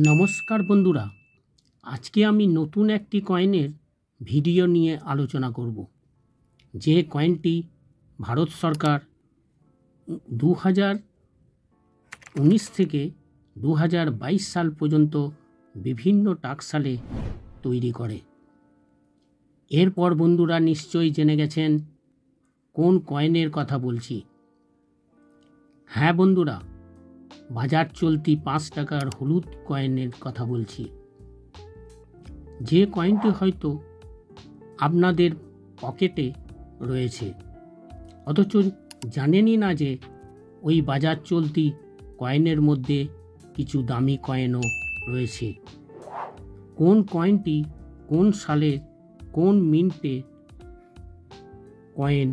নমস্কার বন্ধুরা, আজকে আমি নতুন একটি কয়েনের ভিডিও নিয়ে আলোচনা করব। যে কয়েনটি ভারত সরকার 2019 থেকে 2022 সাল পর্যন্ত বিভিন্ন টাকসালে তৈরি করে। এরপর বন্ধুরা নিশ্চয়ই জেনে গেছেন কোন কয়েনের কথা বলছি। হ্যাঁ বন্ধুরা, বাজার চলতি 5 টাকার হলুদ কয়েনের কথা বলছি। যে কয়েনটি হয়তো আপনাদের পকেটে রয়েছে, অথচ জানেনই না যে ওই বাজার চলতি কয়েনের মধ্যে কিছু দামি কয়েনও রয়েছে। কোন কয়েনটি কোন সালের কোন মিন্টে কয়েন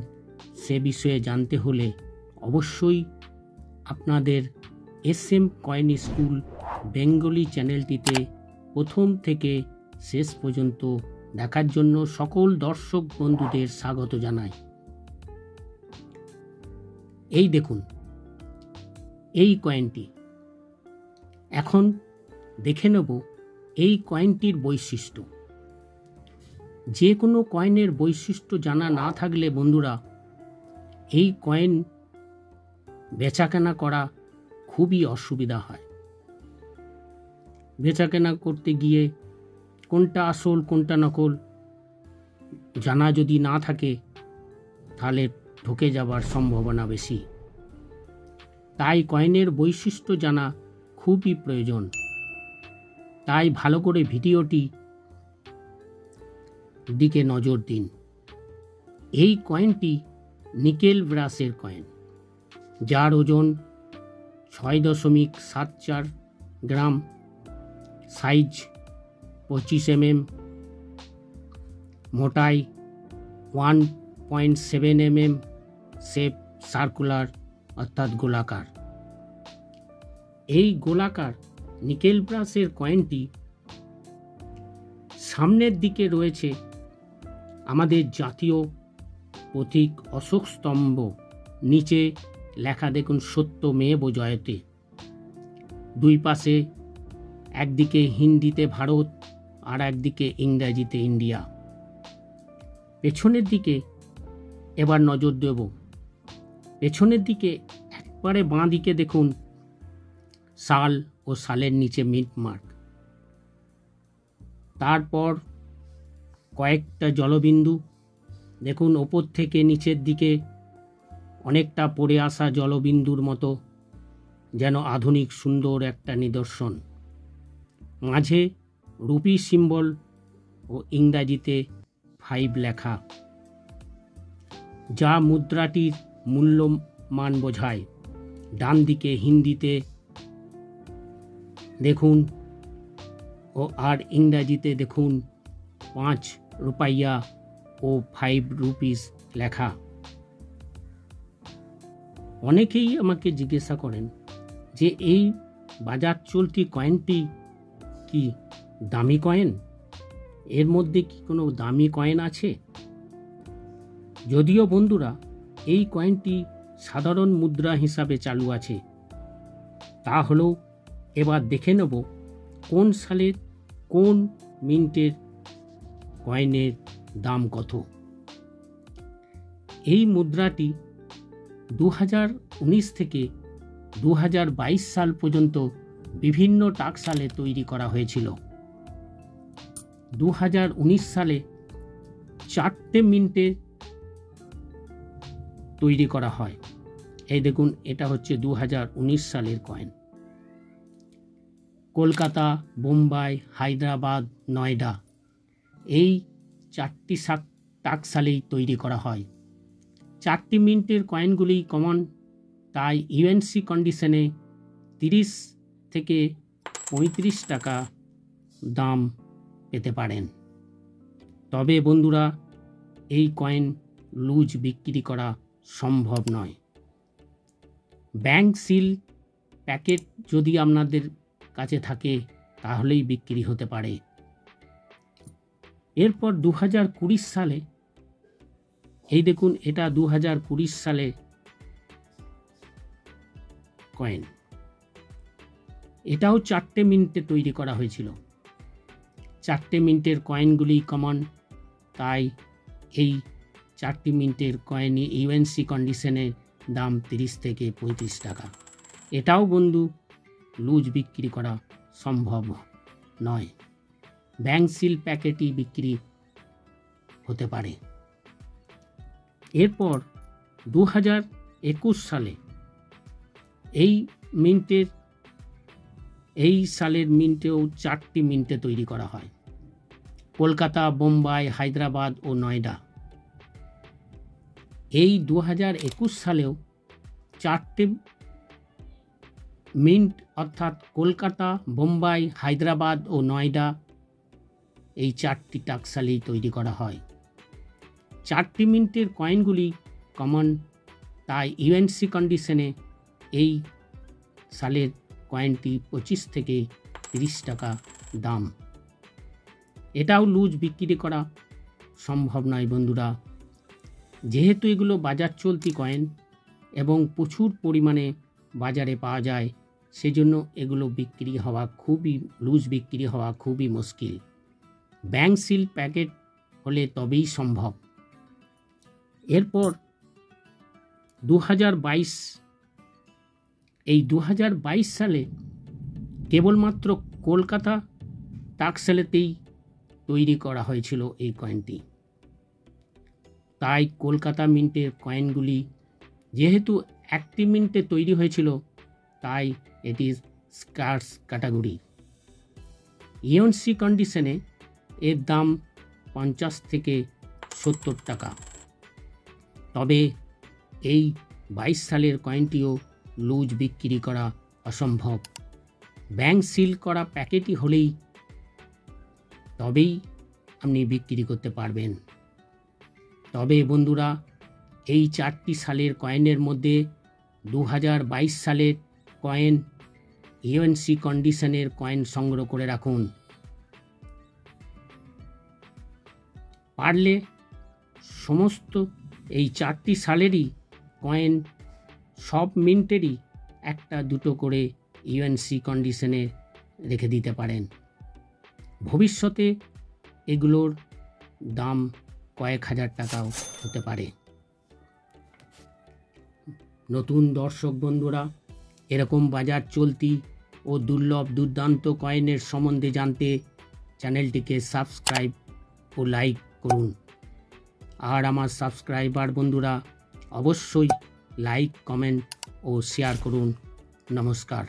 সে বিষয়ে জানতে হলে অবশ্যই আপনাদের SM কয়েন স্কুল বেঙ্গলি চ্যানেলটিতে প্রথম থেকে শেষ পর্যন্ত দেখার জন্য সকল দর্শক বন্ধুদের স্বাগত জানাই। এই দেখুন এই কয়েনটি। এখন দেখে নেব এই কয়েনটির বৈশিষ্ট্য। যে কোনো কয়েনের বৈশিষ্ট্য জানা না থাকলে বন্ধুরা এই কয়েন বেচাকেনা করা খুবই অসুবিধা হয়। বেচাকেনা করতে গিয়ে কোনটা আসল কোনটা নকল জানা যদি না থাকে তাহলে ঠকে যাবার সম্ভাবনা বেশি। তাই কয়েনের বৈশিষ্ট্য জানা খুবই প্রয়োজন। তাই ভালো করে ভিডিওটি দিকে নজর দিন। এই কয়েনটি নিকেল ব্রাসের কয়েন, যার ওজন 6.74 গ্রাম, সাইজ 25 mm, মোটাই 1.7 mm, শেপ সার্কুলার অর্থাৎ গোলাকার। এই গোলাকার নিকেল ব্রাসের কয়েনটি সামনের দিকে রয়েছে আমাদের জাতীয় প্রতীক অশোক স্তম্ভ, নিচে লেখা দেখুন সত্যমেব জয়তে। দুই পাশে একদিকে হিন্দিতে ভারত আর একদিকে ইংরাজিতে ইন্ডিয়া। পেছনের দিকে এবার নজর দেব। পেছনের দিকে একবারে বাঁ দিকে দেখুন সাল ও সালের নিচে মিন্ট মার্ক। তারপর কয়েকটা জলবিন্দু দেখুন, ওপর থেকে নিচের দিকে অনেকটা পড়ে আসা জলবিন্দুর মতো, যেন আধুনিক সুন্দর একটা নিদর্শন। মাঝে রুপি সিম্বল ও ইংরাজিতে 5 লেখা, যা মুদ্রাটির মূল্যমান বোঝায়। ডান দিকে হিন্দিতে দেখুন আর ইংরাজিতে দেখুন 5 রুপাইয়া ও 5 রুপিস লেখা। অনেকেই আমাকে জিজ্ঞাসা করেন যে এই বাজার চলতি কয়েনটি কি দামি কয়েন? এর মধ্যে কি কোনো দামি কয়েন আছে? যদিও বন্ধুরা এই কয়েনটি সাধারণ মুদ্রা হিসাবে চালু আছে, তা হলেও এবার দেখে নেব কোন সালের কোন মিন্টের কয়েনের দাম কত। এই মুদ্রাটি 2019 থেকে 2022 সাল পর্যন্ত বিভিন্ন টাকসালে তৈরি করা হয়েছিল। 2019 সালে 4টে মিন্টে তৈরি করা হয়। এই দেখুন, এটা হচ্ছে 2019 সালের কয়েন। কলকাতা, বোম্বাই, হায়দ্রাবাদ, নয়ডা এই 4টি টাকসালেই তৈরি করা হয়। 4টি মিন্টের কয়েনগুলি কমন, তাই UNC কন্ডিশনে 30 থেকে 35 টাকা দাম পেতে পারেন। তবে বন্ধুরা এই কয়েন লুজ বিক্রি করা সম্ভব নয়। ব্যাংক সিল প্যাকেট যদি আপনাদের কাছে থাকে তাহলেই বিক্রি হতে পারে। এরপর 2020 সালে এই দেখুন, এটা 2020 সালে কয়েন। এটাও 4টে মিন্টে তৈরি করা হয়েছিল। 4টে মিন্টের কয়েনগুলি কমন, তাই এই 4টি মিন্টের কয়েনই ইউএনসি কন্ডিশনে দাম 30 থেকে 35 টাকা। এটাও বন্ধু লুজ বিক্রি করা সম্ভব নয়, ব্যাংক সিল প্যাকেটই বিক্রি হতে পারে। এরপর 2021 সালে এই সালের মিন্টেও 4টি মিন্টে তৈরি করা হয়, কলকাতা, বোম্বাই, হায়দ্রাবাদ ও নয়ডা। এই 2021 সালেও 4টে মিন্ট অর্থাৎ কলকাতা, বোম্বাই, হায়দ্রাবাদ ও নয়ডা, এই 4টি টাকশালেই তৈরি করা হয়। 4টি মিন্টের কয়েনগুলি কমন, তাই ইউএনসি কন্ডিশনে এই সালের কয়েনটি 25 থেকে 30 টাকা দাম। এটাও লুজ বিক্রি করা সম্ভব নয় বন্ধুরা, যেহেতু এগুলো বাজার চলতি কয়েন এবং প্রচুর পরিমাণে বাজারে পাওয়া যায়, সেজন্য এগুলো লুজ বিক্রি হওয়া খুবই মুশকিল। ব্যাংক সিল প্যাকেট হলে তবেই সম্ভব। এরপর 2022 সালে কেবলমাত্র কলকাতা টাকশালেতেই তৈরি করা হয়েছিল এই কয়েনটি, তাই কলকাতা মিন্টের কয়েনগুলি যেহেতু 1টি মিন্টে তৈরি হয়েছিল, তাই এটি স্কার্স ক্যাটাগরি। ইউএনসি কন্ডিশনে এর দাম 50 থেকে 70 টাকা। তবে এই 22 সালের কয়েনটিও লুজ বিক্রি করা অসম্ভব, ব্যাংক সিল করা প্যাকেটই হলেই তবেই আপনি বিক্রি করতে পারবেন। তবে বন্ধুরা, এই 4টি সালের কয়েনের মধ্যে 2022 সালের কয়েন ইউএনসি কন্ডিশনের কয়েন সংগ্রহ করে রাখুন। পারলে সমস্ত এই 4টি সালেরই কয়েন সব মিন্টেরই 1-2 করে ইউএনসি কন্ডিশনে রেখে দিতে পারেন। ভবিষ্যতে এগুলোর দাম কয়েক হাজার টাকাও হতে পারে। নতুন দর্শক বন্ধুরা, এরকম বাজার চলতি ও দুর্লভ দুর্দান্ত কয়েনের সম্বন্ধে জানতে চ্যানেলটিকে সাবস্ক্রাইব ও লাইক করুন। আর আমার সাবস্ক্রাইবার বন্ধুরা অবশ্যই লাইক, কমেন্ট ও শেয়ার করুন। নমস্কার।